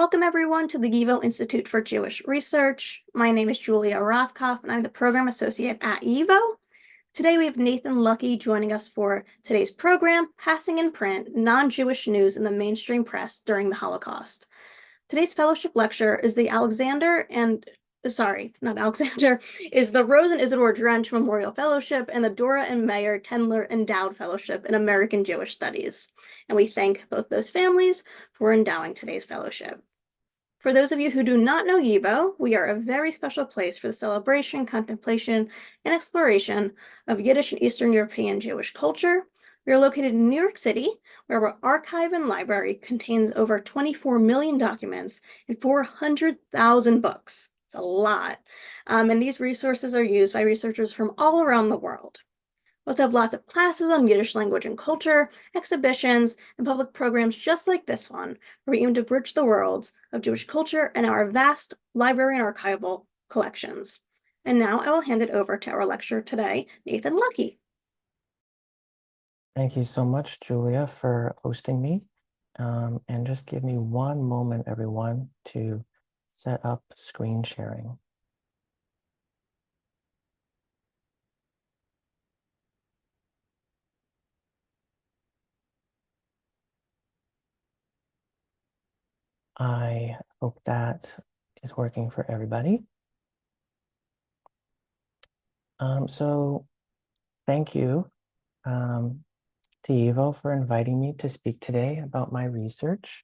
Welcome everyone to the YIVO Institute for Jewish Research. My name is Julia Rothkopf and I'm the Program Associate at YIVO. Today we have Nathan Lucky joining us for today's program, Passing in Print, Non-Jewish News in the Mainstream Press During the Holocaust. Today's fellowship lecture is the Rose and Isidore Drench Memorial Fellowship and the Dora and Meyer Tendler Endowed Fellowship in American Jewish Studies. And we thank both those families for endowing today's fellowship. For those of you who do not know YIVO, we are a very special place for the celebration, contemplation, and exploration of Yiddish and Eastern European Jewish culture. We are located in New York City, where our archive and library contains over 24 million documents and 400,000 books. It's a lot. And these resources are used by researchers from all around the world. We also have lots of classes on Yiddish language and culture, exhibitions, and public programs just like this one, where we aim to bridge the worlds of Jewish culture and our vast library and archival collections. And now I will hand it over to our lecturer today, Nathan Lucky. Thank you so much, Julia, for hosting me. And just give me one moment, everyone, to set up screen sharing. I hope that is working for everybody. So thank you to YIVO for inviting me to speak today about my research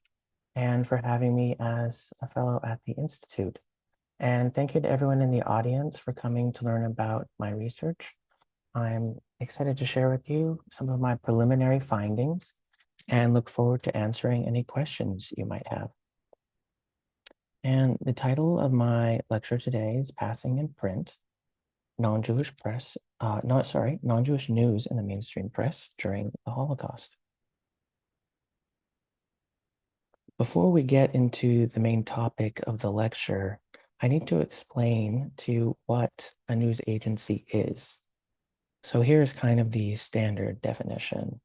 and for having me as a fellow at the Institute. And thank you to everyone in the audience for coming to learn about my research. I'm excited to share with you some of my preliminary findings and look forward to answering any questions you might have. And the title of my lecture today is Passing in Print, Non-Jewish News in the Mainstream Press During the Holocaust. Before we get into the main topic of the lecture, I need to explain to you what a news agency is. So here's kind of the standard definition.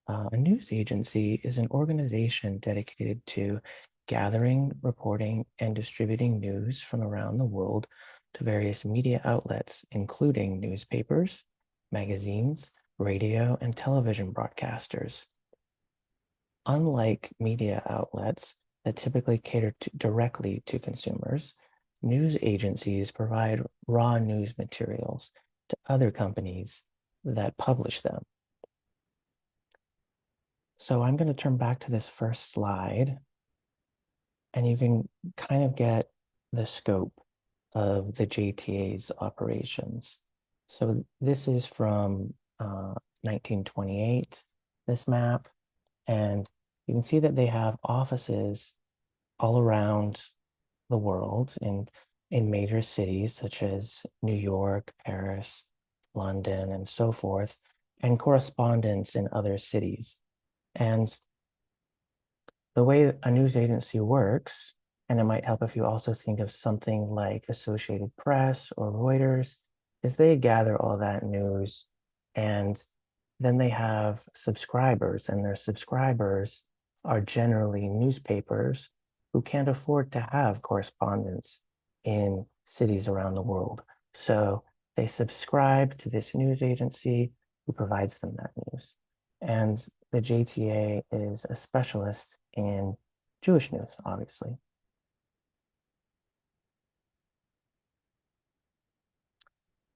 A news agency is an organization dedicated to gathering, reporting, and distributing news from around the world to various media outlets, including newspapers, magazines, radio, and television broadcasters. Unlike media outlets that typically cater directly to consumers, news agencies provide raw news materials to other companies that publish them. So I'm going to turn back to this first slide, and you can kind of get the scope of the JTA's operations. So this is from 1928, this map, and you can see that they have offices all around the world in major cities such as New York, Paris, London, and so forth, and correspondents in other cities. And the way a news agency works, and it might help if you also think of something like Associated Press or Reuters, is they gather all that news and then they have subscribers, and their subscribers are generally newspapers who can't afford to have correspondents in cities around the world. So they subscribe to this news agency who provides them that news. And the JTA is a specialist in Jewish news, obviously.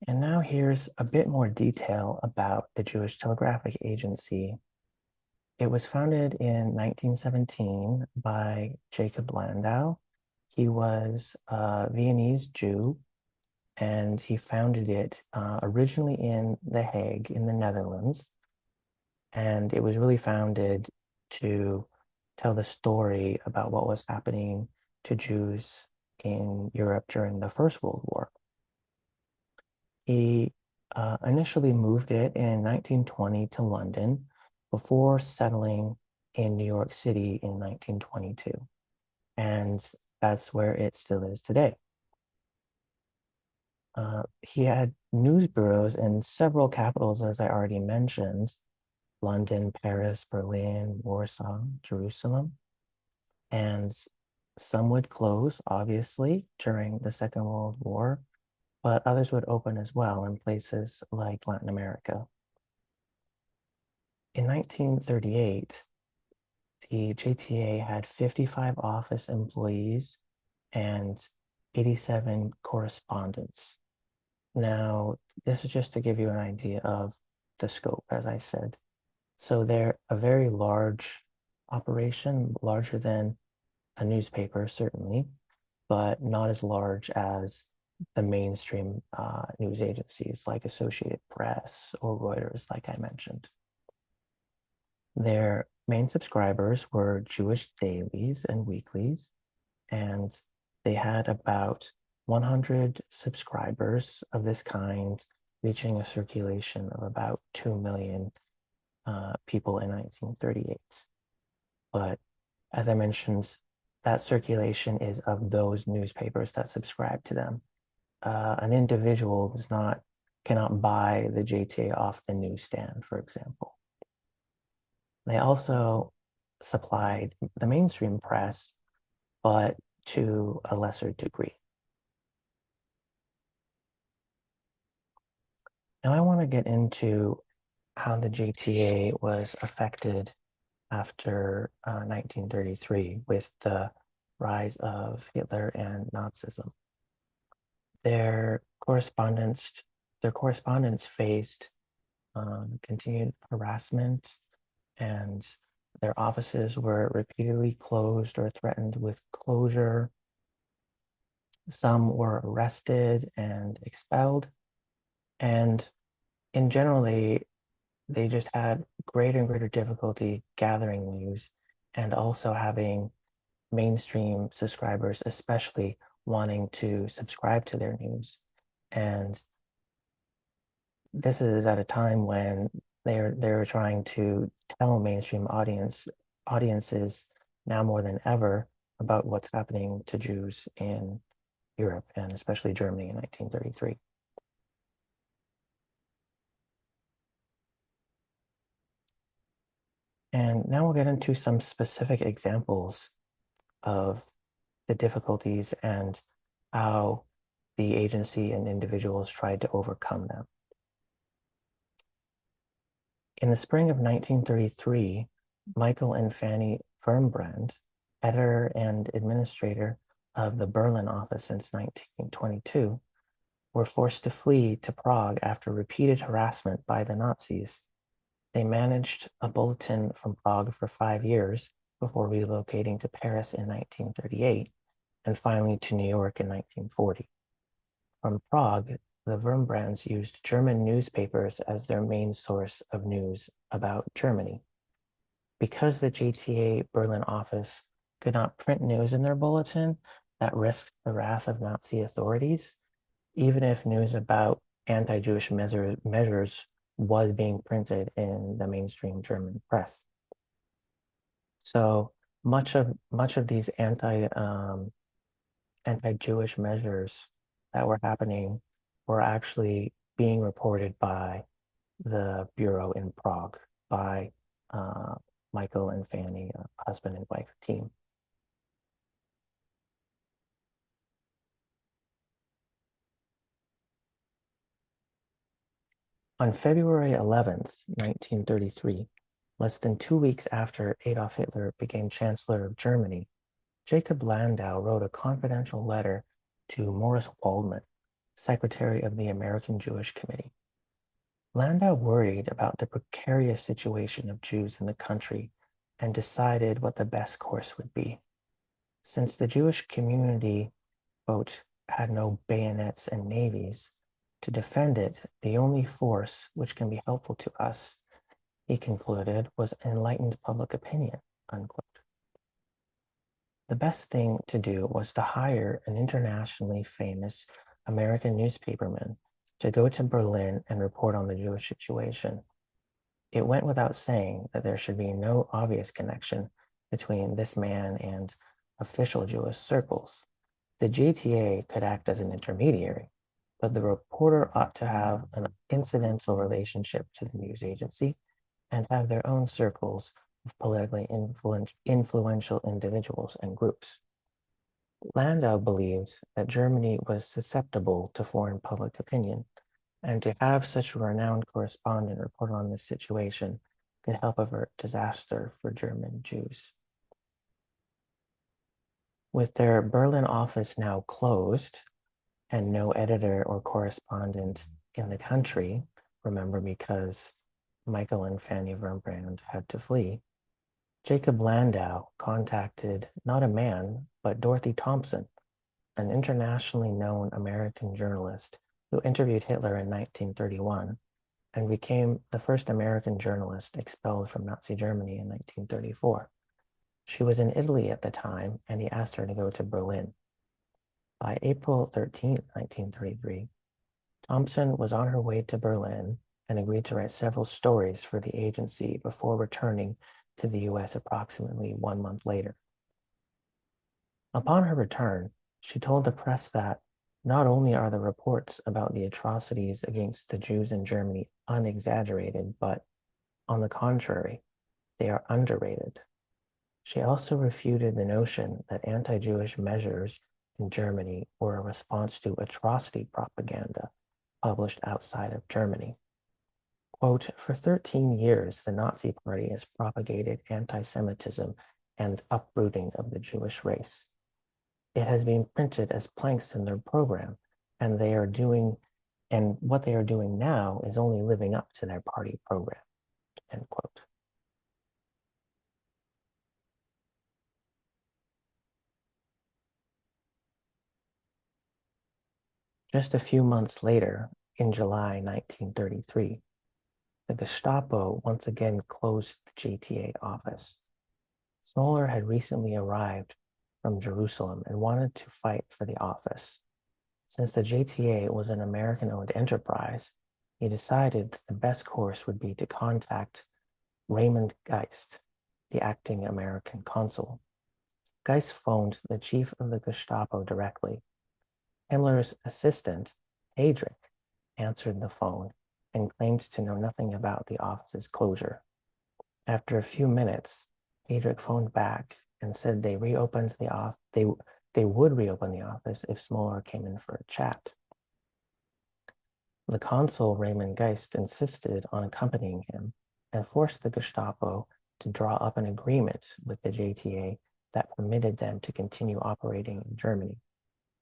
And now here's a bit more detail about the Jewish Telegraphic Agency. It was founded in 1917 by Jacob Landau. He was a Viennese Jew, and he founded it originally in The Hague in the Netherlands. And it was really founded to tell the story about what was happening to Jews in Europe during the First World War. He initially moved it in 1920 to London before settling in New York City in 1922. And that's where it still is today. He had news bureaus in several capitals, as I already mentioned, London, Paris, Berlin, Warsaw, Jerusalem. And Some would close, obviously, during the Second World War, but others would open as well in places like Latin America. In 1938, the JTA had 55 office employees and 87 correspondents. Now, this is just to give you an idea of the scope, as I said. So they're a very large operation, larger than a newspaper, certainly, but not as large as the mainstream news agencies like Associated Press or Reuters, like I mentioned. Their main subscribers were Jewish dailies and weeklies, and they had about 100 subscribers of this kind, reaching a circulation of about 2 million people in 1938. But as I mentioned, that circulation is of those newspapers that subscribe to them. An individual cannot buy the JTA off the newsstand, for example. They also supplied the mainstream press, but to a lesser degree. Now I want to get into how the JTA was affected after 1933 with the rise of Hitler and Nazism. Their correspondents faced continued harassment, and their offices were repeatedly closed or threatened with closure. Some were arrested and expelled, and in generally, they just had greater and greater difficulty gathering news and also having mainstream subscribers, especially wanting to subscribe to their news. And this is at a time when they're trying to tell mainstream audiences now more than ever about what's happening to Jews in Europe and especially Germany in 1933. And now we'll get into some specific examples of the difficulties and how the agency and individuals tried to overcome them. In the spring of 1933, Michael and Fanny Wurmbrand, editor and administrator of the Berlin office since 1922, were forced to flee to Prague after repeated harassment by the Nazis. They managed a bulletin from Prague for 5 years before relocating to Paris in 1938 and finally to New York in 1940. From Prague, the Wurmbrands used German newspapers as their main source of news about Germany. Because the JTA Berlin office could not print news in their bulletin that risked the wrath of Nazi authorities, even if news about anti-Jewish measures was being printed in the mainstream German press. So much of these anti-Jewish measures that were happening were actually being reported by the bureau in Prague, by Michael and Fanny, husband and wife team. On February 11th, 1933, less than 2 weeks after Adolf Hitler became Chancellor of Germany, Jacob Landau wrote a confidential letter to Morris Waldman, Secretary of the American Jewish Committee. Landau worried about the precarious situation of Jews in the country and decided what the best course would be. Since the Jewish community, quote, had no bayonets and navies to defend it, the only force which can be helpful to us, he concluded, was enlightened public opinion, unquote. The best thing to do was to hire an internationally famous American newspaperman to go to Berlin and report on the Jewish situation. It went without saying that there should be no obvious connection between this man and official Jewish circles. The JTA could act as an intermediary, but the reporter ought to have an incidental relationship to the news agency and have their own circles of politically influential individuals and groups. Landau believed that Germany was susceptible to foreign public opinion, and to have such a renowned correspondent report on this situation could help avert disaster for German Jews. With their Berlin office now closed and no editor or correspondent in the country, remember, because Michael and Fanny Wurmbrand had to flee, Jacob Landau contacted not a man, but Dorothy Thompson, an internationally known American journalist who interviewed Hitler in 1931 and became the first American journalist expelled from Nazi Germany in 1934. She was in Italy at the time, and he asked her to go to Berlin. By April 13, 1933, Thompson was on her way to Berlin and agreed to write several stories for the agency before returning to the US approximately 1 month later. Upon her return, she told the press that not only are the reports about the atrocities against the Jews in Germany unexaggerated, but on the contrary, they are underrated. She also refuted the notion that anti-Jewish measures in Germany were a response to atrocity propaganda published outside of Germany. Quote, for 13 years, the Nazi Party has propagated anti-Semitism and uprooting of the Jewish race. It has been printed as planks in their program, and what they are doing now is only living up to their party program, end quote. Just a few months later, in July 1933, the Gestapo once again closed the JTA office. Smoller had recently arrived from Jerusalem and wanted to fight for the office. Since the JTA was an American-owned enterprise, he decided that the best course would be to contact Raymond Geist, the acting American consul. Geist phoned the chief of the Gestapo directly. Himmler's assistant, Heydrich, answered the phone and claimed to know nothing about the office's closure. After a few minutes, Heydrich phoned back and said they would reopen the office if Smoller came in for a chat. The consul, Raymond Geist, insisted on accompanying him and forced the Gestapo to draw up an agreement with the JTA that permitted them to continue operating in Germany.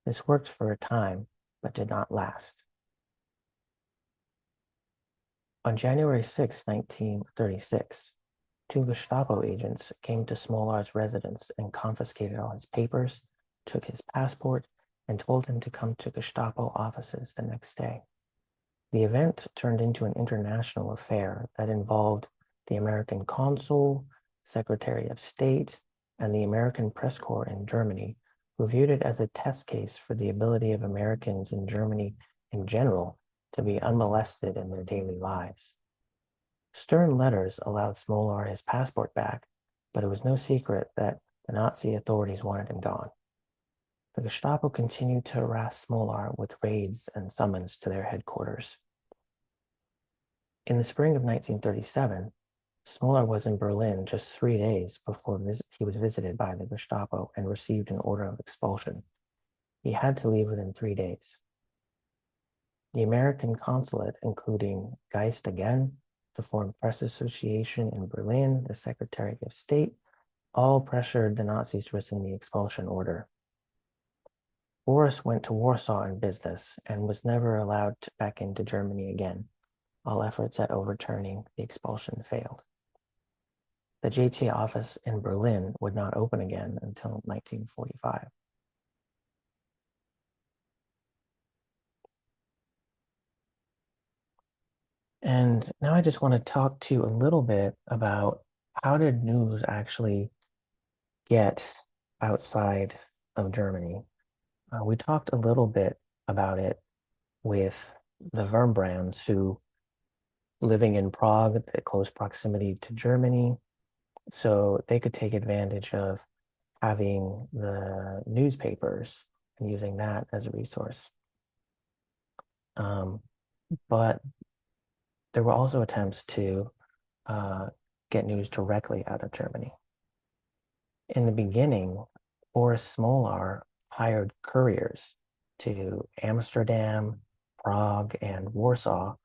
This worked for a time, but did not last. On January 6, 1936, 2 Gestapo agents came to Smollar's residence and confiscated all his papers, took his passport, and told him to come to Gestapo offices the next day. The event turned into an international affair that involved the American consul, Secretary of State, and the American press corps in Germany, who viewed it as a test case for the ability of Americans in Germany in general to be unmolested in their daily lives. Stern letters allowed Smolar his passport back, but it was no secret that the Nazi authorities wanted him gone. The Gestapo continued to harass Smolar with raids and summons to their headquarters. In the spring of 1937, Smolar was in Berlin just 3 days before he was visited by the Gestapo and received an order of expulsion. He had to leave within 3 days. The American consulate, including Geist again, the Foreign Press Association in Berlin, the Secretary of State, all pressured the Nazis to rescind the expulsion order. Boris went to Warsaw in business and was never allowed back into Germany again. All efforts at overturning the expulsion failed. The JTA office in Berlin would not open again until 1945. And now I just want to talk to you a little bit about how did news actually get outside of Germany. We talked a little bit about it with the Wurmbrands, who living in Prague at close proximity to Germany, so they could take advantage of having the newspapers and using that as a resource. But there were also attempts to get news directly out of Germany. In the beginning, Boris Smolar hired couriers to Amsterdam, Prague, and Warsaw,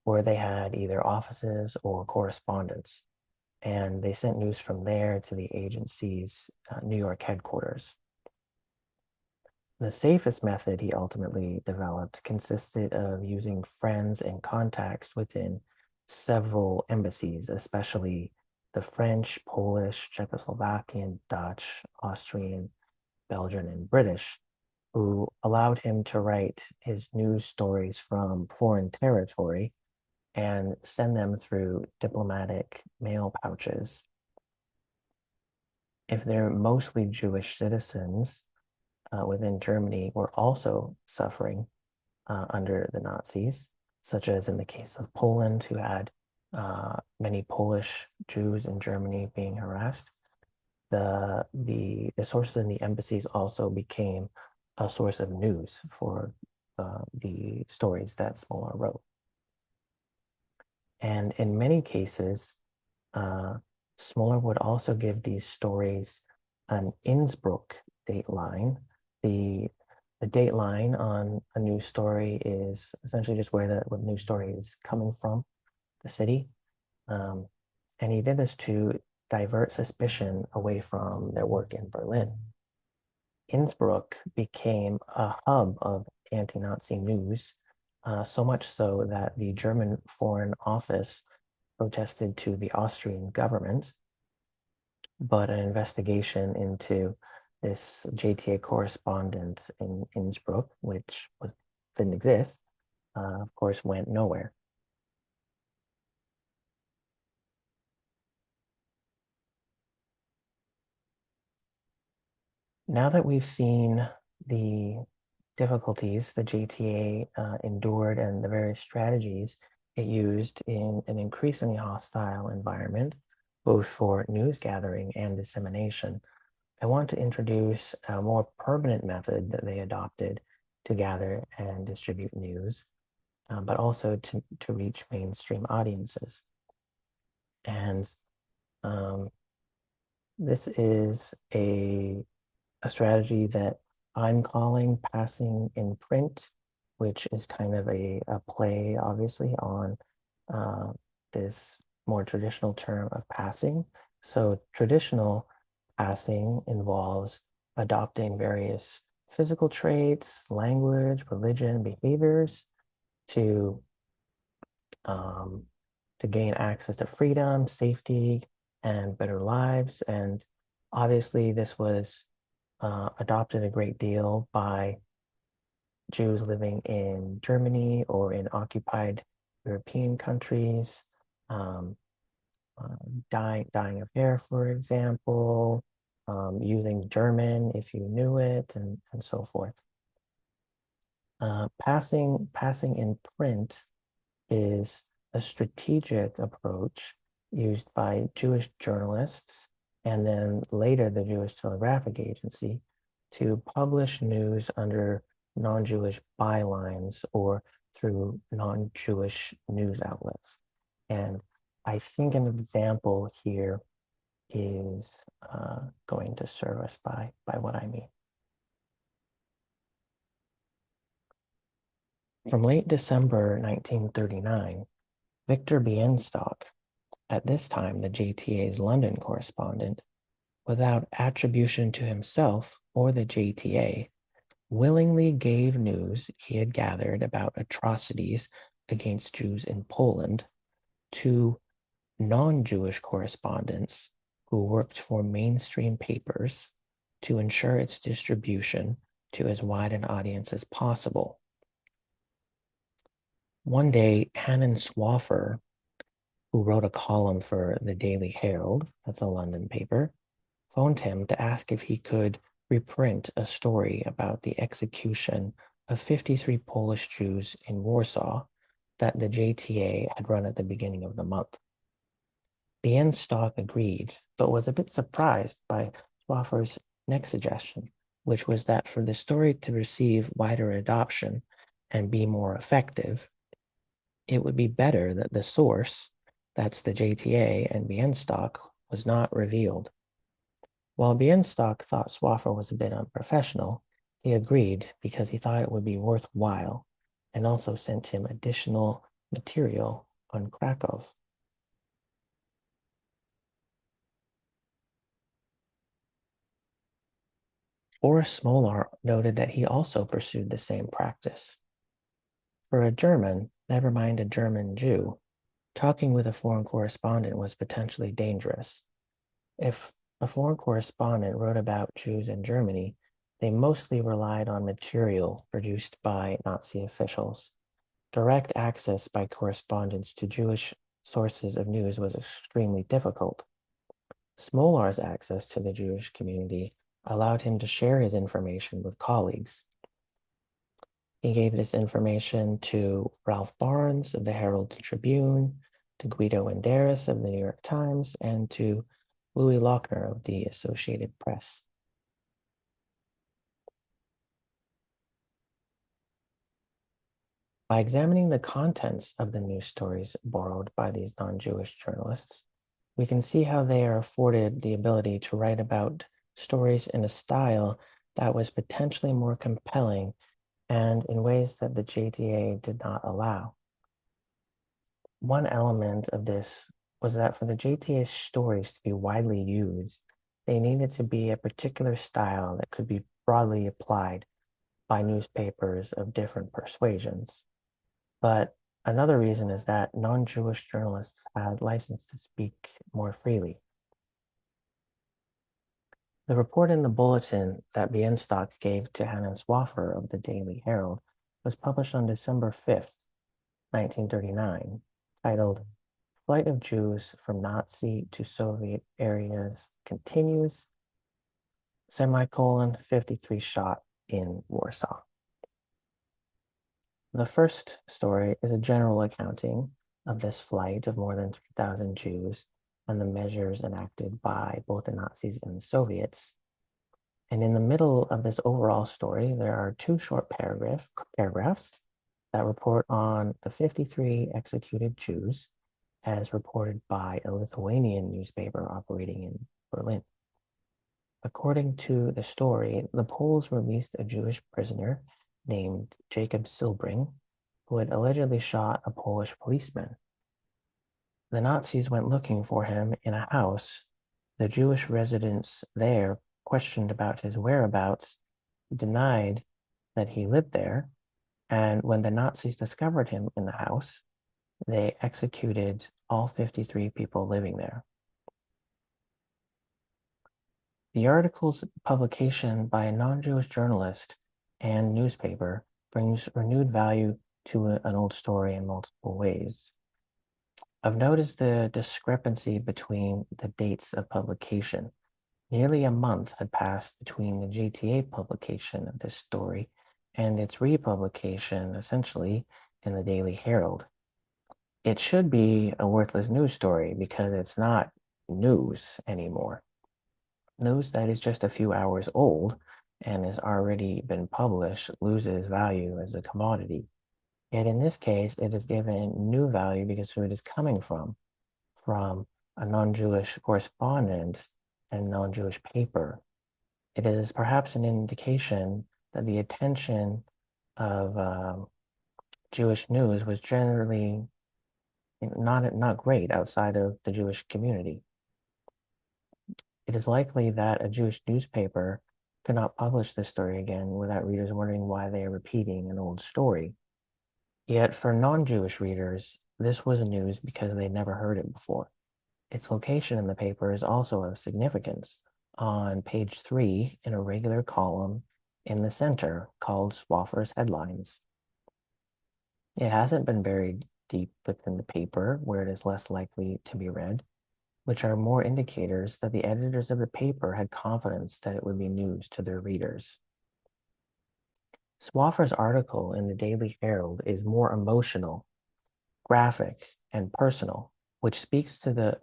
where they had either offices or correspondence. And they sent news from there to the agency's New York headquarters. The safest method he ultimately developed consisted of using friends and contacts within several embassies, especially the French, Polish, Czechoslovakian, Dutch, Austrian, Belgian, and British, who allowed him to write his news stories from foreign territory and send them through diplomatic mail pouches. If they're mostly Jewish citizens within Germany were also suffering under the Nazis, such as in the case of Poland, who had many Polish Jews in Germany being harassed. The sources in the embassies also became a source of news for the stories that Smolar wrote. And in many cases, Smolar would also give these stories an Innsbruck date line. The date line on a news story is essentially just where the news story is coming from, the city. And he did this to divert suspicion away from their work in Berlin. Innsbruck became a hub of anti-Nazi news, so much so that the German Foreign Office protested to the Austrian government, but an investigation into this JTA correspondent in Innsbruck, which didn't exist, of course, went nowhere. Now that we've seen the difficulties the JTA endured and the various strategies it used in an increasingly hostile environment, both for news gathering and dissemination, I want to introduce a more permanent method that they adopted to gather and distribute news, but also to reach mainstream audiences. And this is a strategy that I'm calling passing in print, which is kind of a play, obviously, on this more traditional term of passing. So traditional passing involves adopting various physical traits, language, religion, behaviors to gain access to freedom, safety, and better lives. And obviously, this was adopted a great deal by Jews living in Germany or in occupied European countries, dying of hair, for example, using German if you knew it, and so forth. Passing in print is a strategic approach used by Jewish journalists and then later the Jewish Telegraphic Agency to publish news under non-Jewish bylines or through non-Jewish news outlets. And I think an example here is going to serve us by what I mean. From late December 1939, Victor Bienstock, at this time the JTA's London correspondent, without attribution to himself or the JTA, willingly gave news he had gathered about atrocities against Jews in Poland to non-Jewish correspondents who worked for mainstream papers to ensure its distribution to as wide an audience as possible. One day, Hannon Swaffer, who wrote a column for the Daily Herald, that's a London paper, phoned him to ask if he could reprint a story about the execution of 53 Polish Jews in Warsaw that the JTA had run at the beginning of the month. Bienstock agreed, but was a bit surprised by Swaffer's next suggestion, which was that for the story to receive wider adoption and be more effective, it would be better that the source, that's the JTA and Bienstock, was not revealed. While Bienstock thought Swaffer was a bit unprofessional, He agreed because he thought it would be worthwhile and also sent him additional material on Krakow. Boris Smolar noted that he also pursued the same practice. For a German, never mind a German Jew, talking with a foreign correspondent was potentially dangerous. If a foreign correspondent wrote about Jews in Germany, they mostly relied on material produced by Nazi officials. Direct access by correspondents to Jewish sources of news was extremely difficult. Smolar's access to the Jewish community allowed him to share his information with colleagues. He gave this information to Ralph Barnes of the Herald Tribune, to Guido Inderis of the New York Times, and to Louis Lochner of the Associated Press. By examining the contents of the news stories borrowed by these non-Jewish journalists, we can see how they are afforded the ability to write about stories in a style that was potentially more compelling and in ways that the JTA did not allow. One element of this was that for the JTA's stories to be widely used, they needed to be a particular style that could be broadly applied by newspapers of different persuasions. But another reason is that non-Jewish journalists had license to speak more freely. The report in the bulletin that Bienstock gave to Hanan Swaffer of the Daily Herald was published on December 5th, 1939, titled Flight of Jews from Nazi to Soviet Areas Continues, 53 shot in Warsaw. The first story is a general accounting of this flight of more than 3,000 Jews and the measures enacted by both the Nazis and the Soviets. And in the middle of this overall story, there are two short paragraphs that report on the 53 executed Jews as reported by a Lithuanian newspaper operating in Berlin. According to the story, the Poles released a Jewish prisoner named Jacob Silbring, who had allegedly shot a Polish policeman. The Nazis went looking for him in a house. The Jewish residents there questioned about his whereabouts, denied that he lived there, and when the Nazis discovered him in the house, they executed all 53 people living there. The article's publication by a non-Jewish journalist and newspaper brings renewed value to an old story in multiple ways. Of note is the discrepancy between the dates of publication. Nearly a month had passed between the JTA publication of this story and its republication, essentially, in the Daily Herald. It should be a worthless news story because it's not news anymore. News that is just a few hours old and has already been published loses value as a commodity. Yet in this case, it is given new value because who it is coming from a non-Jewish correspondent and non-Jewish paper. It is perhaps an indication that the attention of Jewish news was generally not great outside of the Jewish community. It is likely that a Jewish newspaper could not publish this story again without readers wondering why they are repeating an old story. Yet for non-Jewish readers, this was news because they never heard it before. Its location in the paper is also of significance. On page 3, in a regular column in the center called Swaffer's Headlines. It hasn't been buried deep within the paper where it is less likely to be read, which are more indicators that the editors of the paper had confidence that it would be news to their readers. Swaffer's article in the Daily Herald is more emotional, graphic, and personal, which speaks to the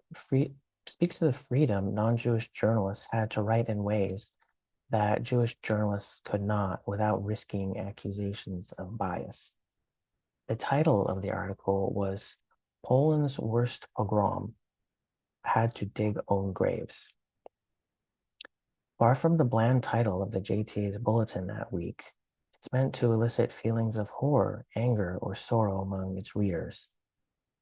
freedom non-Jewish journalists had to write in ways that Jewish journalists could not without risking accusations of bias. The title of the article was Poland's Worst Pogrom, Had to Dig Own Graves. Far from the bland title of the JTA's bulletin that week, it's meant to elicit feelings of horror, anger, or sorrow among its readers.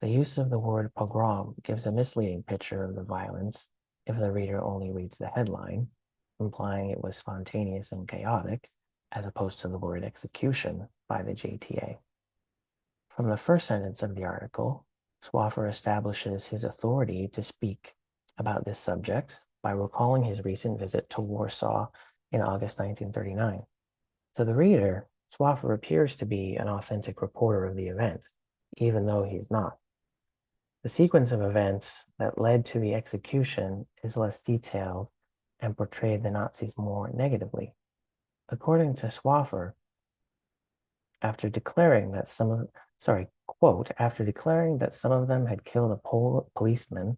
The use of the word pogrom gives a misleading picture of the violence if the reader only reads the headline, implying it was spontaneous and chaotic, as opposed to the word execution by the JTA. From the first sentence of the article, Swaffer establishes his authority to speak about this subject by recalling his recent visit to Warsaw in August 1939. To the reader, Swaffer appears to be an authentic reporter of the event, even though he's not. The sequence of events that led to the execution is less detailed and portrayed the Nazis more negatively. According to Swaffer, after declaring that after declaring that some of them had killed a policeman,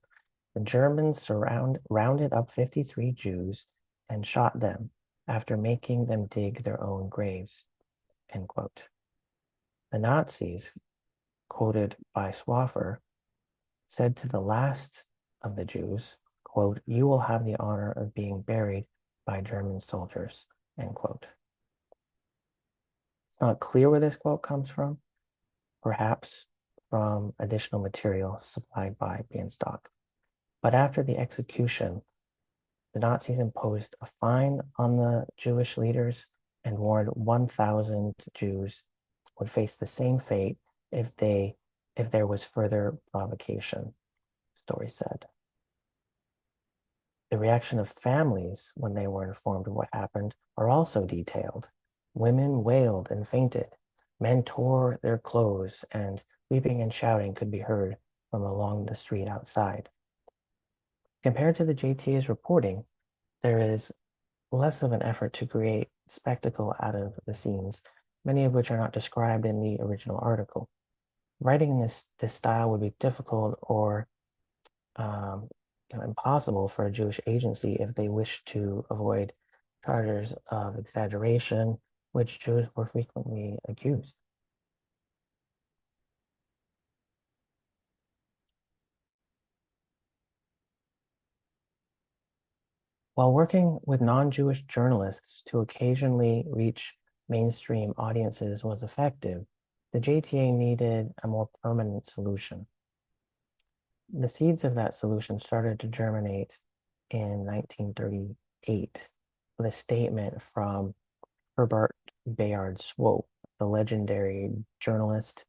the Germans rounded up 53 Jews and shot them after making them dig their own graves, end quote. The Nazis, quoted by Swaffer, said to the last of the Jews, quote, "You will have the honor of being buried by German soldiers," end quote. It's not clear where this quote comes from, perhaps from additional material supplied by Bienstock. But after the execution, the Nazis imposed a fine on the Jewish leaders and warned 1,000 Jews would face the same fate if there was further provocation, the story said. The reaction of families when they were informed of what happened are also detailed. Women wailed and fainted. Men tore their clothes, and weeping and shouting could be heard from along the street outside. Compared to the JTA's reporting, there is less of an effort to create spectacle out of the scenes, many of which are not described in the original article. Writing in this style would be difficult or impossible for a Jewish agency if they wished to avoid charges of exaggeration, which Jews were frequently accused. While working with non-Jewish journalists to occasionally reach mainstream audiences was effective, the JTA needed a more permanent solution. The seeds of that solution started to germinate in 1938 with a statement from Herbert Bayard Swope, the legendary journalist,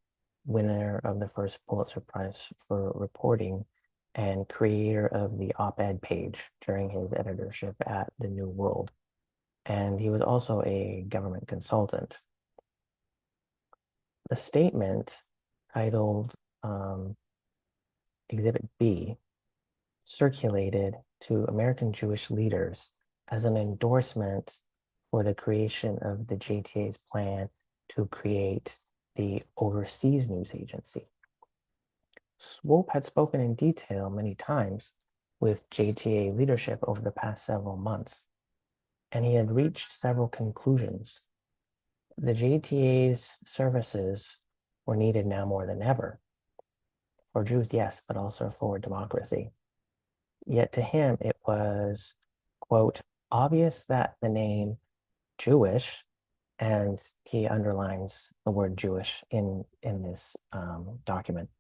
winner of the first Pulitzer Prize for reporting, and creator of the op-ed page during his editorship at The New World. And he was also a government consultant. The statement, titled Exhibit B, circulated to American Jewish leaders as an endorsement for the creation of the JTA's plan to create the Overseas News Agency. Swope had spoken in detail many times with JTA leadership over the past several months, and he had reached several conclusions. The JTA's services were needed now more than ever. For Jews, yes, but also for democracy. Yet to him, it was, quote, obvious that the name Jewish, and he underlines the word Jewish in this document,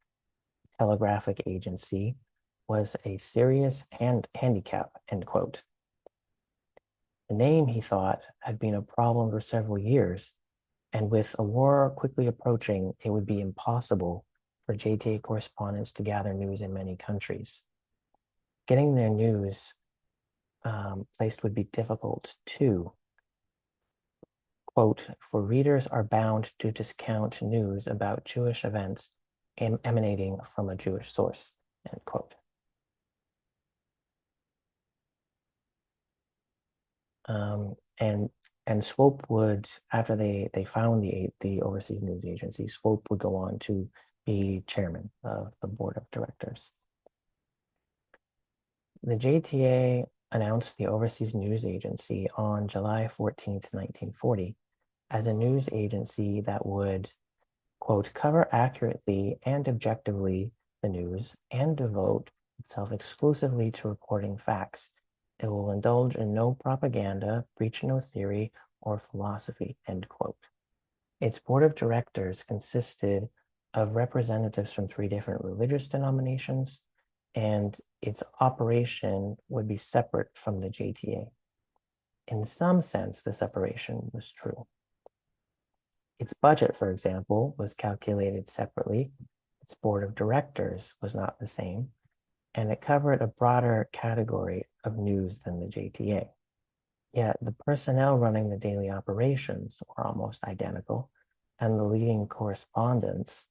Telegraphic Agency, was a serious handicap, end quote. The name, he thought, had been a problem for several years, and with a war quickly approaching, it would be impossible for JTA correspondents to gather news in many countries. Getting their news placed would be difficult too. Quote, for readers are bound to discount news about Jewish events emanating from a Jewish source, end quote. And Swope would, after they found the Overseas News Agency, Swope would go on to be chairman of the board of directors. The JTA announced the Overseas News Agency on July 14th, 1940, as a news agency that would, quote, cover accurately and objectively the news and devote itself exclusively to reporting facts It will indulge in no propaganda, preach no theory or philosophy, end quote. Its board of directors consisted of representatives from 3 different religious denominations, and its operation would be separate from the JTA. In some sense, the separation was true. Its budget, for example, was calculated separately. Its board of directors was not the same, and it covered a broader category of news than the JTA. Yet the personnel running the daily operations were almost identical, and the leading correspondents,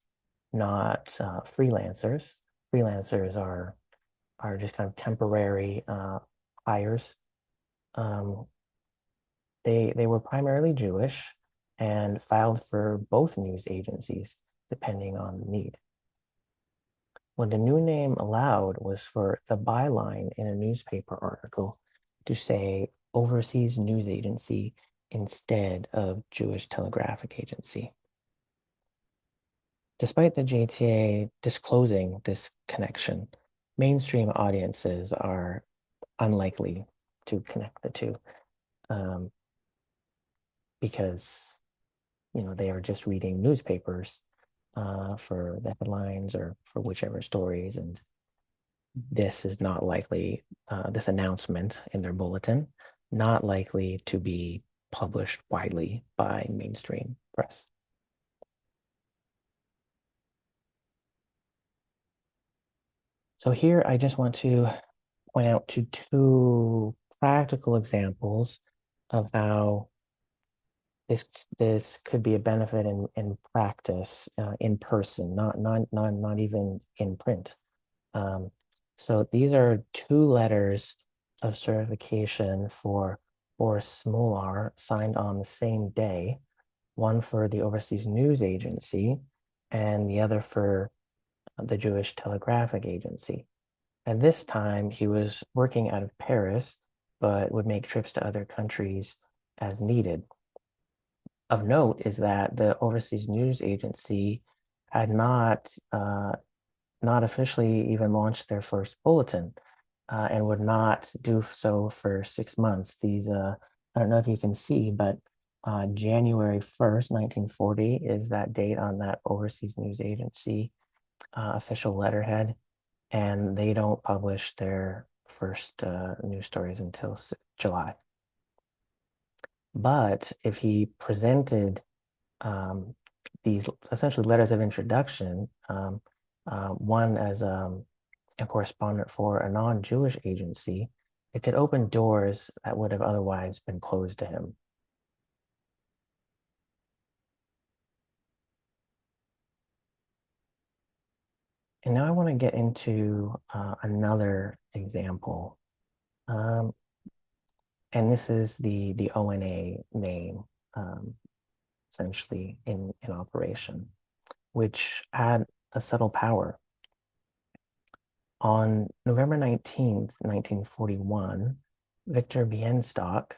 not freelancers. Freelancers are just kind of temporary hires. They were primarily Jewish and filed for both news agencies, depending on the need. What the new name allowed was for the byline in a newspaper article to say Overseas News Agency instead of Jewish Telegraphic Agency. Despite the JTA disclosing this connection, mainstream audiences are unlikely to connect the two because they are just reading newspapers for the headlines or for whichever stories, and this is not likely, this announcement in their bulletin, not likely to be published widely by mainstream press. So here I just want to point out to 2 practical examples of how this could be a benefit in practice, in person, not even in print. So these are 2 letters of certification for Boris Smolar signed on the same day, one for the Overseas News Agency and the other for the Jewish Telegraphic Agency. At this time, he was working out of Paris, but would make trips to other countries as needed. Of note is that the Overseas News Agency had not officially even launched their first bulletin, and would not do so for 6 months. These, I don't know if you can see, but January 1st, 1940 is that date on that Overseas News Agency official letterhead, and they don't publish their first news stories until July. But if he presented these essentially letters of introduction, one as a correspondent for a non-Jewish agency, it could open doors that would have otherwise been closed to him. And now I want to get into another example. And this is the ONA name, essentially in operation, which had a subtle power. On November 19th, 1941, Victor Bienstock,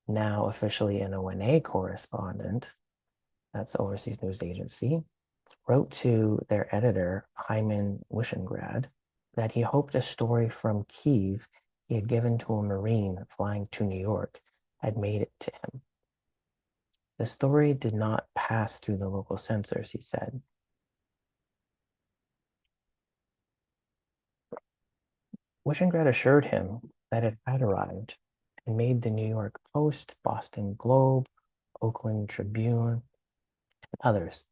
now officially an ONA correspondent, that's the Overseas News Agency, wrote to their editor, Hyman Wishengrad, that he hoped a story from Kiev he had given to a Marine flying to New York had made it to him. The story did not pass through the local censors, he said. Wishengrad assured him that it had arrived and made the New York Post, Boston Globe, Oakland Tribune, and others.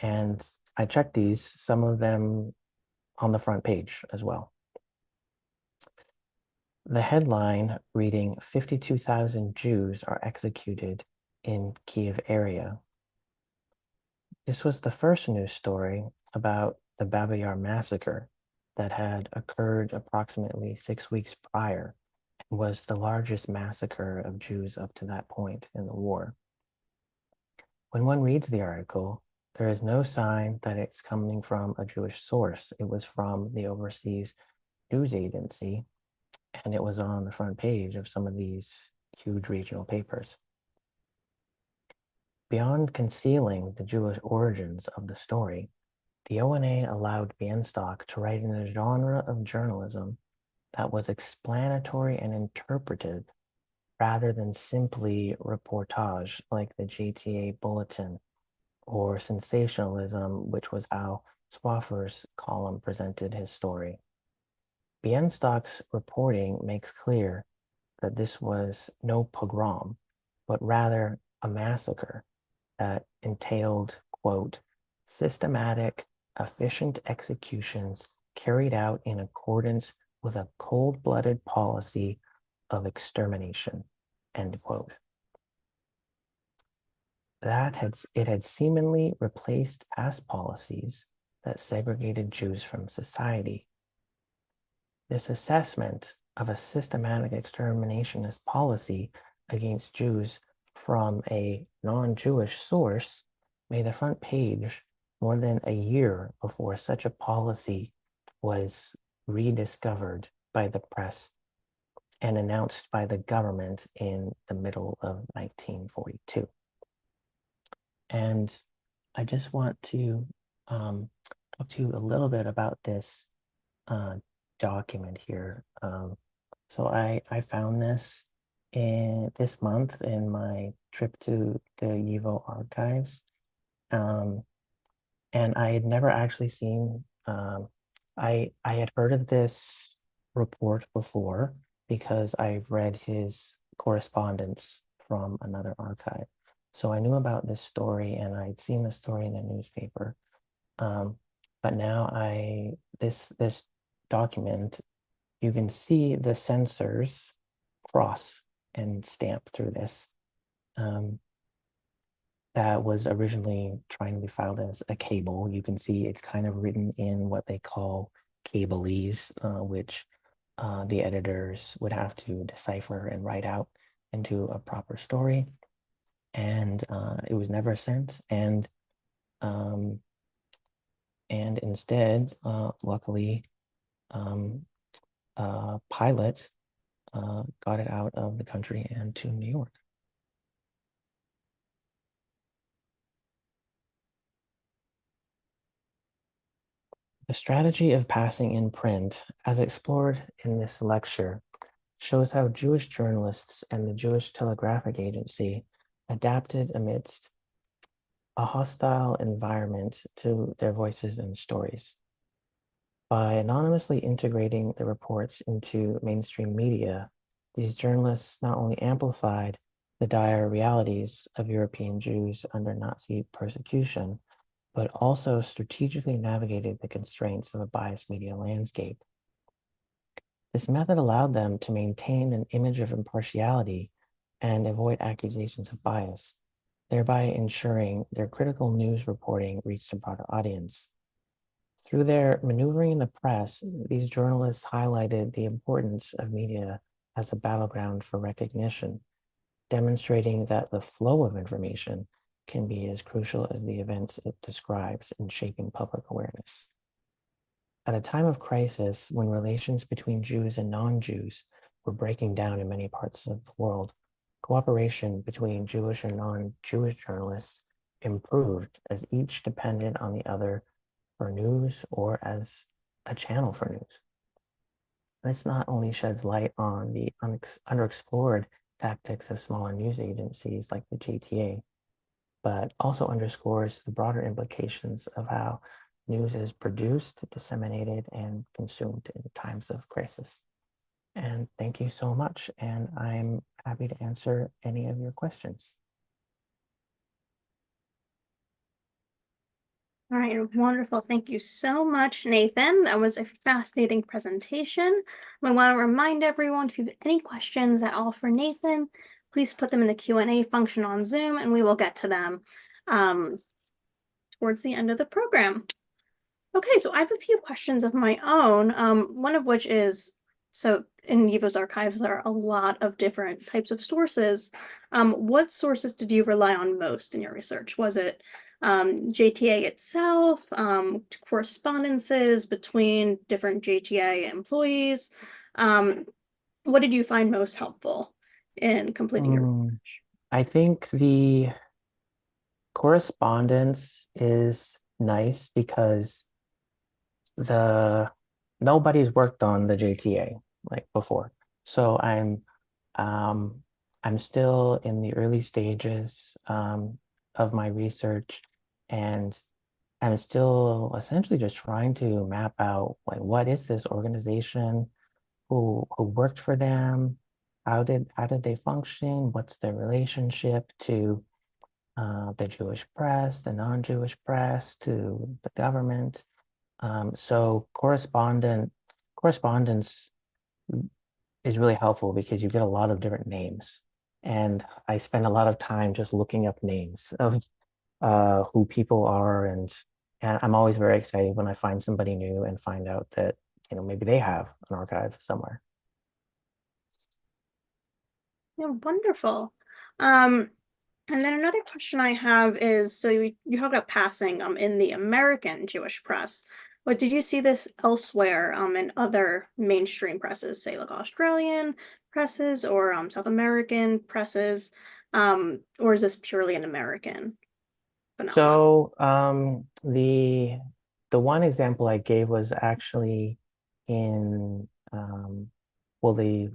And I checked these, some of them on the front page as well. The headline reading 52,000 Jews are executed in Kiev area. This was the first news story about the Babar massacre that had occurred approximately 6 weeks prior and was the largest massacre of Jews up to that point in the war. When one reads the article, there is no sign that it's coming from a Jewish source. It was from the Overseas News Agency, and it was on the front page of some of these huge regional papers. Beyond concealing the Jewish origins of the story, the ONA allowed Bienstock to write in a genre of journalism that was explanatory and interpretive rather than simply reportage like the JTA bulletin or sensationalism, which was how Swaffer's column presented his story. Bienstock's reporting makes clear that this was no pogrom, but rather a massacre that entailed, quote, systematic, efficient executions carried out in accordance with a cold-blooded policy of extermination, end quote. It had seemingly replaced past policies that segregated Jews from society. This assessment of a systematic exterminationist policy against Jews from a non-Jewish source made the front page more than a year before such a policy was rediscovered by the press and announced by the government in the middle of 1942. And I just want to talk to you a little bit about this document here. So I found this this month in my trip to the YIVO archives. And I had never actually seen, I had heard of this report before because I've read his correspondence from another archive. So I knew about this story and I'd seen the story in the newspaper. But now this document, you can see the censors cross and stamp through this. That was originally trying to be filed as a cable. You can see it's kind of written in what they call cableese, which the editors would have to decipher and write out into a proper story. And it was never sent. And instead, luckily, Pilot got it out of the country and to New York. The strategy of passing in print, as explored in this lecture, shows how Jewish journalists and the Jewish Telegraphic Agency adapted amidst a hostile environment to their voices and stories. By anonymously integrating the reports into mainstream media, these journalists not only amplified the dire realities of European Jews under Nazi persecution, but also strategically navigated the constraints of a biased media landscape. This method allowed them to maintain an image of impartiality and avoid accusations of bias, thereby ensuring their critical news reporting reached a broader audience. Through their maneuvering in the press, these journalists highlighted the importance of media as a battleground for recognition, demonstrating that the flow of information can be as crucial as the events it describes in shaping public awareness. At a time of crisis, when relations between Jews and non-Jews were breaking down in many parts of the world, cooperation between Jewish and non-Jewish journalists improved as each depended on the other for news or as a channel for news. This not only sheds light on the underexplored tactics of smaller news agencies like the JTA, but also underscores the broader implications of how news is produced, disseminated, and consumed in times of crisis. And thank you so much, and I'm happy to answer any of your questions. All right, wonderful. Thank you so much, Nathan. That was a fascinating presentation. I want to remind everyone, if you have any questions at all for Nathan, please put them in the Q&A function on Zoom, and we will get to them towards the end of the program. Okay, so I have a few questions of my own, one of which is, so in YIVO's archives, there are a lot of different types of sources. What sources did you rely on most in your research? Was it JTA itself, correspondences between different JTA employees? What did you find most helpful in completing your? I think the correspondence is nice because nobody's worked on the JTA. like before. So um, I'm still in the early stages of my research, and I'm still essentially just trying to map out like what is this organization, who worked for them, how did they function, what's their relationship to the Jewish press, the non-Jewish press, to the government. So correspondence is really helpful because you get a lot of different names. And I spend a lot of time just looking up names of who people are, and I'm always very excited when I find somebody new and find out that, maybe they have an archive somewhere. Yeah, wonderful. Um, and then another question I have is, so you talked about passing in the American Jewish press, but did you see this elsewhere in other mainstream presses, say like Australian presses or South American presses, or is this purely an American phenomenon? So the one example I gave was actually in well,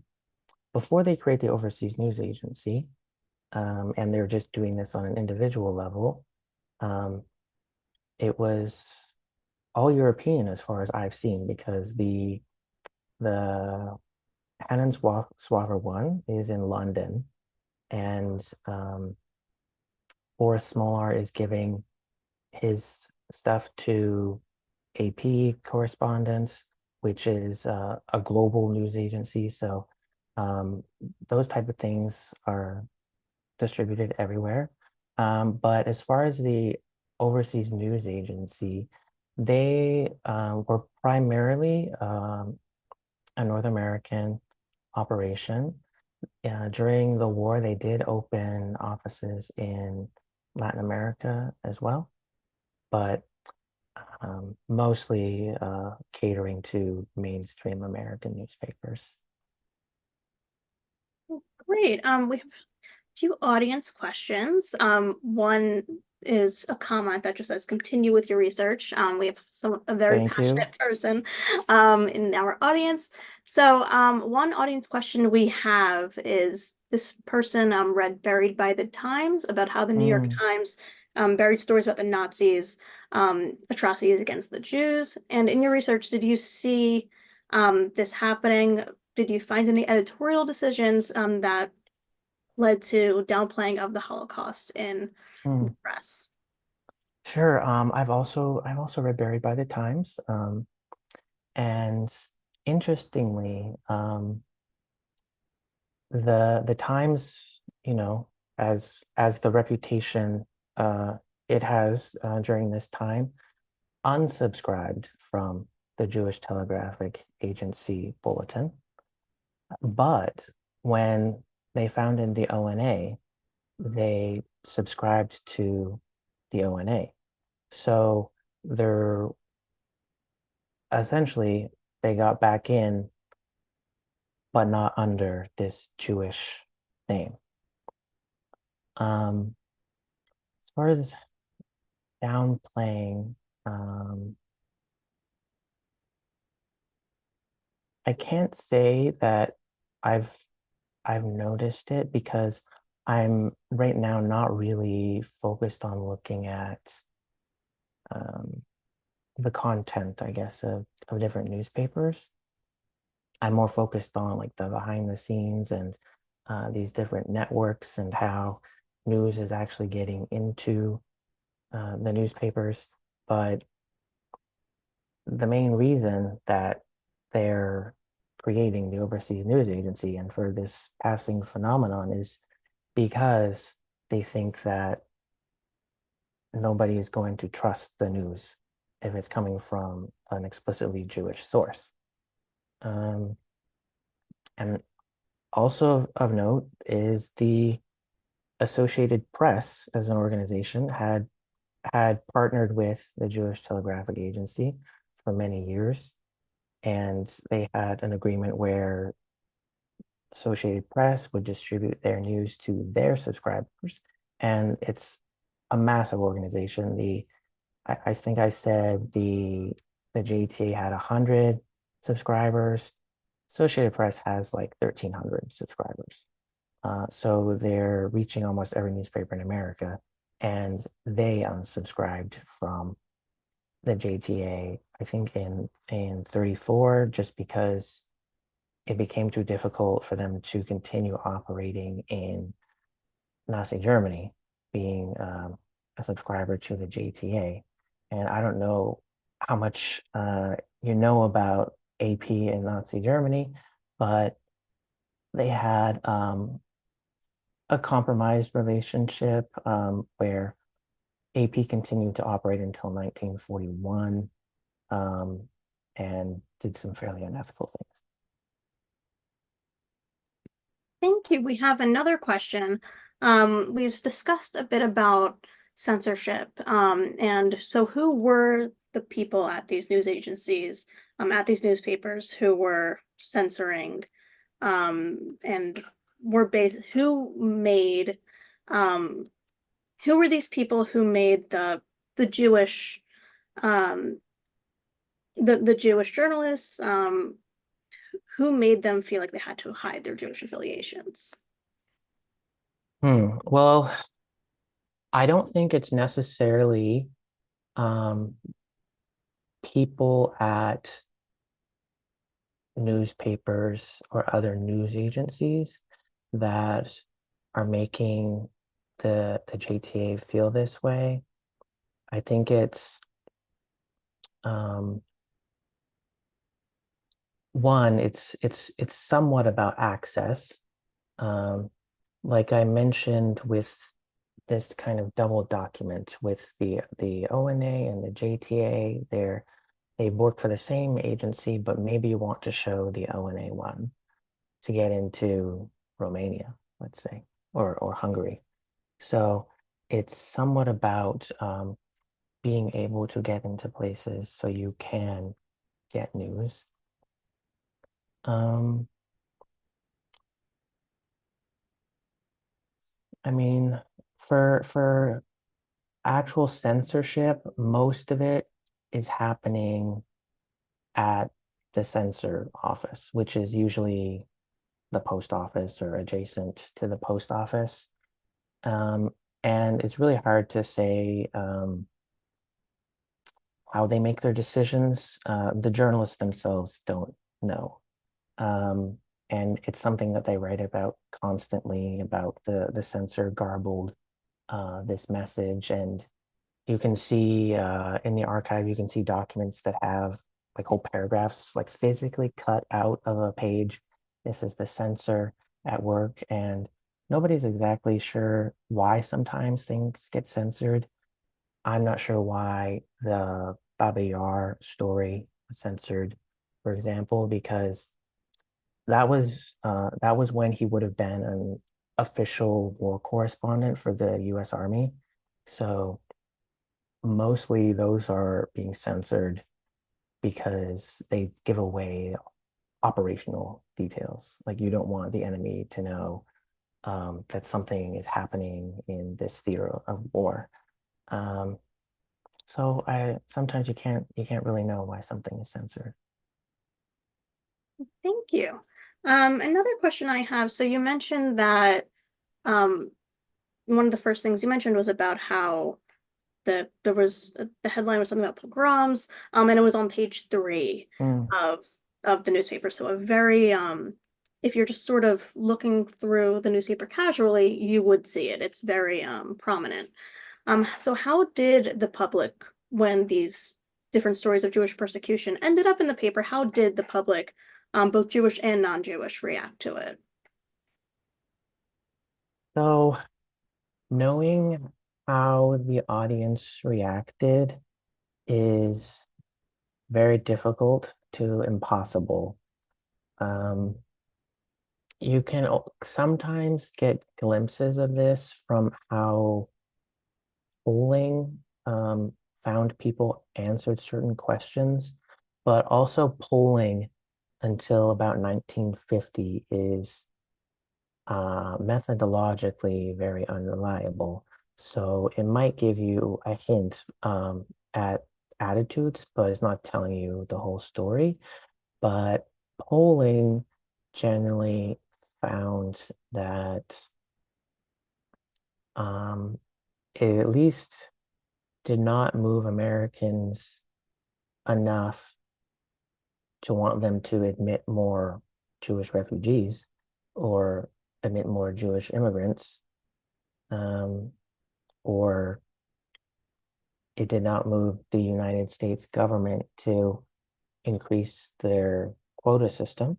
before they create the overseas news agency, and they're just doing this on an individual level. Um, it was all European as far as I've seen, because the Hanan Swaver one is in London, and Boris Smolar is giving his stuff to AP correspondence, which is a global news agency. So um, those type of things are distributed everywhere. But as far as the overseas news agency, they were primarily a North American operation. During the war, they did open offices in Latin America as well, but mostly catering to mainstream American newspapers. Great. We have few audience questions. One is a comment that just says, continue with your research. We have a very Thank you. passionate person in our audience. So one audience question we have is, this person read Buried by the Times about how the New York Mm. Times buried stories about the Nazis, atrocities against the Jews. And in your research, did you see this happening? Did you find any editorial decisions that led to downplaying of the Holocaust in the Mm. press? Sure. I've also read Buried by the Times, and interestingly, the Times, as the reputation uh, it has during this time, unsubscribed from the Jewish Telegraphic Agency bulletin. But when they founded the ONA, they subscribed to the ONA. So they're essentially, they got back in, but not under this Jewish name. Um, as far as downplaying, um, I can't say that I've I've noticed it, because I'm right now not really focused on looking at um, the content, I guess, of different newspapers. I'm more focused on like the behind the scenes and these different networks, and how news is actually getting into the newspapers. But the main reason that they're creating the overseas news agency and for this passing phenomenon is because they think that nobody is going to trust the news if it's coming from an explicitly Jewish source. Um, and also of note is the Associated Press as an organization had partnered with the Jewish Telegraphic Agency for many years, and they had an agreement where Associated Press would distribute their news to their subscribers, and it's a massive organization. I think I said the JTA had 100 subscribers. Associated Press has like 1,300 subscribers. So they're reaching almost every newspaper in America, and they unsubscribed from the JTA, I think in 34, just because it became too difficult for them to continue operating in Nazi Germany, being a subscriber to the JTA. And I don't know how much you know about AP in Nazi Germany, but they had a compromised relationship where AP continued to operate until 1941 um, and did some fairly unethical things. Thank you. We have another question. We've discussed a bit about censorship. And so who were the people at these news agencies, at these newspapers who were censoring, and were based, um, who were these people who made the Jewish, um, the Jewish journalists, who made them feel like they had to hide their Jewish affiliations? Well, I don't think it's necessarily um, people at newspapers or other news agencies that are making the JTA feel this way. I think it's um, one, it's somewhat about access. Um, like I mentioned with this kind of double document with the ONA and the JTA, they work for the same agency, but maybe you want to show the ONA one to get into Romania, let's say, or Hungary. So it's somewhat about being able to get into places so you can get news. Um, I mean, for actual censorship, most of it is happening at the censor office, which is usually the post office or adjacent to the post office. Um, and it's really hard to say how they make their decisions. The journalists themselves don't know. Um, and it's something that they write about constantly about the censor garbled this message. And you can see in the archive, you can see documents that have like whole paragraphs like physically cut out of a page. This is the censor at work, and nobody's exactly sure why sometimes things get censored. I'm not sure why the Babar story was censored, for example, because that was when he would have been an official war correspondent for the U.S. Army. So mostly those are being censored because they give away operational details. Like you don't want the enemy to know that something is happening in this theater of war. Um, so I sometimes you can't really know why something is censored. Thank you. Another question I have, so you mentioned that um, one of the first things you mentioned was about how there was the headline was something about pogroms, and it was on page 3 Mm. of the newspaper. So a very if you're just sort of looking through the newspaper casually, you would see it. It's very prominent. So how did the public, when these different stories of Jewish persecution ended up in the paper, how did the public, both Jewish and non-Jewish, react to it? So knowing how the audience reacted is very difficult to impossible. Um, you can sometimes get glimpses of this from how polling found people answered certain questions, but also polling until about 1950 is methodologically very unreliable. So it might give you a hint at attitudes, but it's not telling you the whole story. But polling generally found that it at least did not move Americans enough to want them to admit more Jewish refugees or admit more Jewish immigrants, um, or it did not move the United States government to increase their quota system.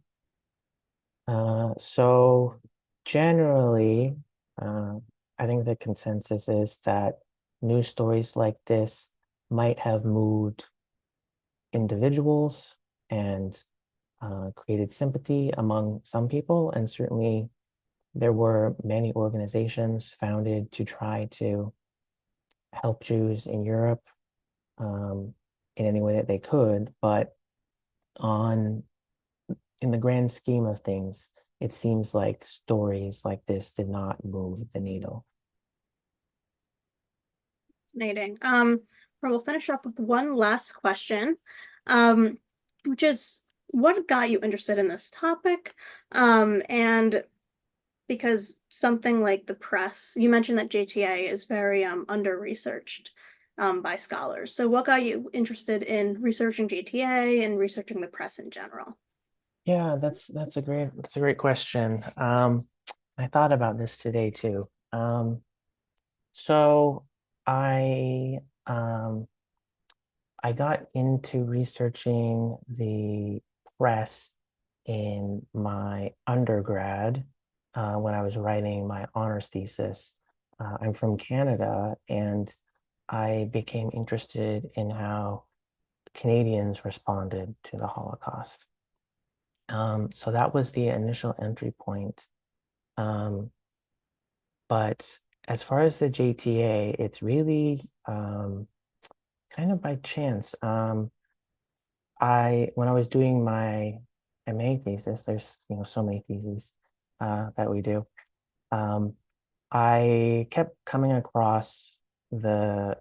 So generally, uh, I think the consensus is that news stories like this might have moved individuals and created sympathy among some people, and certainly there were many organizations founded to try to help Jews in Europe um, in any way that they could. But on in the grand scheme of things, it seems like stories like this did not move the needle. Fascinating. We'll finish up with one last question, which is what got you interested in this topic? And because something like the press, you mentioned that JTA is very under-researched by scholars. So what got you interested in researching JTA and researching the press in general? Yeah, that's a great question. I thought about this today too. So I um, I got into researching the press in my undergrad when I was writing my honors thesis. I'm from Canada, and I became interested in how Canadians responded to the Holocaust. So that was the initial entry point. Um, but as far as the JTA, it's really kind of by chance. When I was doing my MA thesis, there's so many theses that we do. Um, I kept coming across the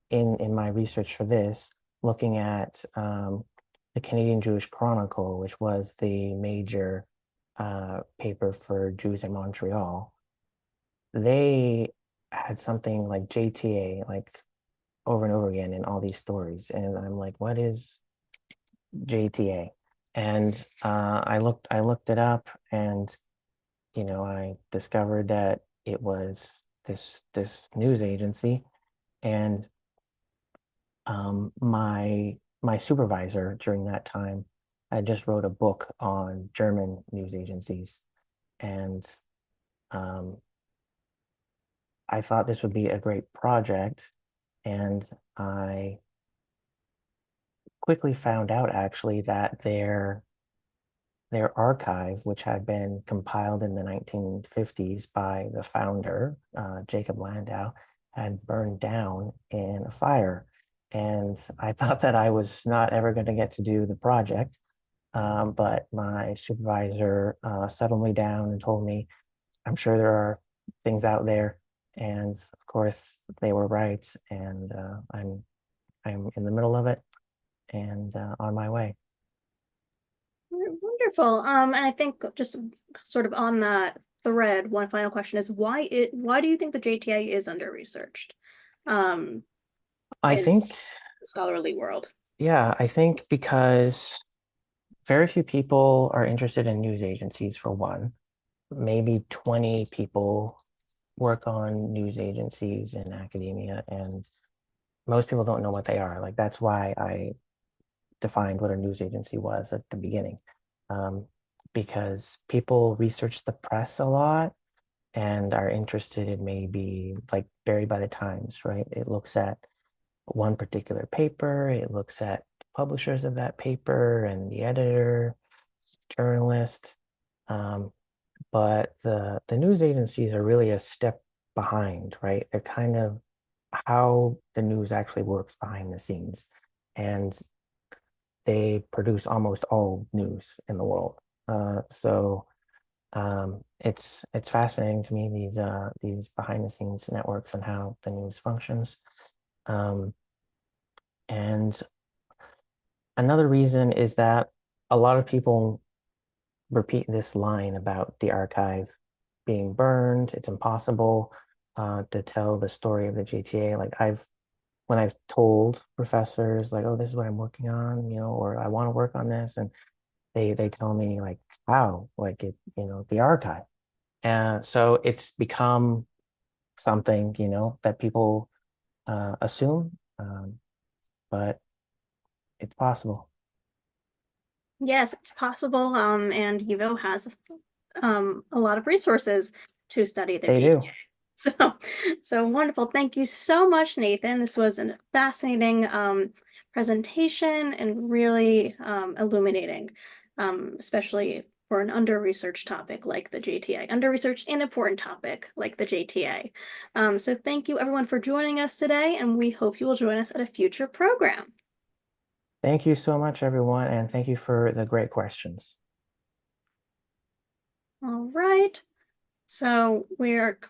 in my research for this, looking at the Canadian Jewish Chronicle, which was the major paper for Jews in Montreal. They had something like JTA, like over and over again in all these stories, and I'm like, what is JTA? And I looked it up, and I discovered that it was this news agency, and my supervisor during that time, I just wrote a book on German news agencies, and um, I thought this would be a great project, and I quickly found out actually that their archive, which had been compiled in the 1950s by the founder, Jacob Landau, had burned down in a fire. And I thought that I was not ever going to get to do the project. But my supervisor settled me down and told me, I'm sure there are things out there. And of course, they were right. And I'm in the middle of it and on my way. Wonderful. And I think just sort of on that thread, one final question is why do you think the JTA is under-researched I in think, the scholarly world? yeah, I think because very few people are interested in news agencies, for one. Maybe 20 people work on news agencies in academia, and most people don't know what they are. Like, that's why I defined what a news agency was at the beginning. Um, because people research the press a lot and are interested in maybe like buried by the times, right? It looks at one particular paper, it looks at publishers of that paper and the editor, journalist. Um, but the news agencies are really a step behind, right? They're kind of how the news actually works behind the scenes. And they produce almost all news in the world. So it's fascinating to me, these behind the scenes networks and how the news functions. Um, and another reason is that a lot of people repeat this line about the archive being burned. It's impossible to tell the story of the JTA. Like when I've told professors like, oh, this is what I'm working on, or I want to work on this, and they tell me like, how, like the archive. And so it's become something, that people assume, but it's possible. Yes, it's possible. And UVO has a lot of resources to study the They JTA. do. So wonderful. Thank you so much, Nathan. This was a fascinating presentation and really illuminating, especially for an under-researched topic like the JTA, under-researched and important topic like the JTA. So thank you everyone for joining us today, and we hope you will join us at a future program. Thank you so much, everyone, and thank you for the great questions. All right. So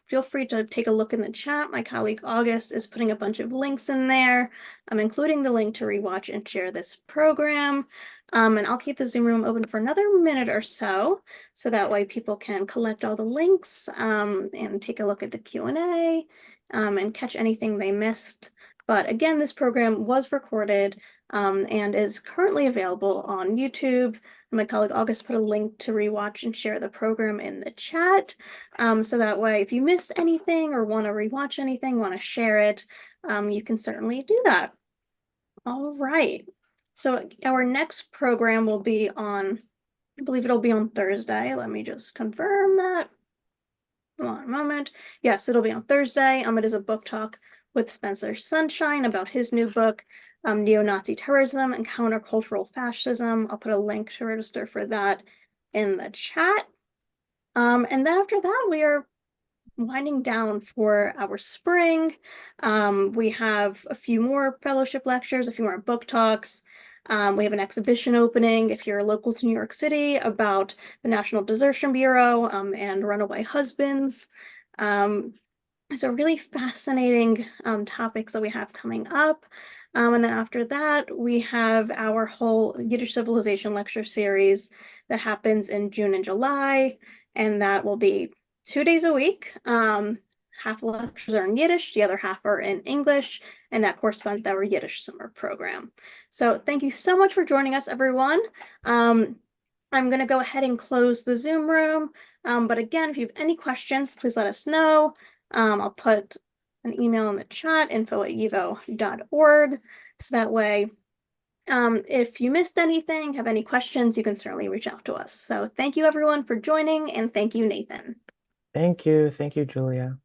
feel free to take a look in the chat. My colleague August is putting a bunch of links in there. I'm including the link to rewatch and share this program. And I'll keep the Zoom room open for another minute or so that way people can collect all the links and take a look at the Q&A and catch anything they missed. But again, this program was recorded and is currently available on YouTube. My colleague August put a link to rewatch and share the program in the chat. So that way, if you missed anything or want to rewatch anything, want to share it, you can certainly do that. All right. So our next program will be on, I believe it'll be on Thursday. Let me just confirm that. One moment. Yes, it'll be on Thursday. It is a book talk with Spencer Sunshine about his new book, Neo-Nazi Terrorism and Countercultural Fascism. I'll put a link to register for that in the chat. And then after that, we are winding down for our spring. We have a few more fellowship lectures, a few more book talks. We have an exhibition opening if you're local to New York City about the National Desertion Bureau and runaway husbands. So really fascinating topics that we have coming up. And then after that, we have our whole Yiddish Civilization lecture series that happens in June and July, and that will be 2 days a week. Half the lectures are in Yiddish, the other half are in English, and that corresponds to our Yiddish summer program. So thank you so much for joining us, everyone. I'm going to go ahead and close the Zoom room. But again, if you have any questions, please let us know. I'll put an email in the chat, info@uvo.org. So that way, if you missed anything, have any questions, you can certainly reach out to us. So thank you everyone for joining, and thank you, Nathan. Thank you. Thank you, Julia.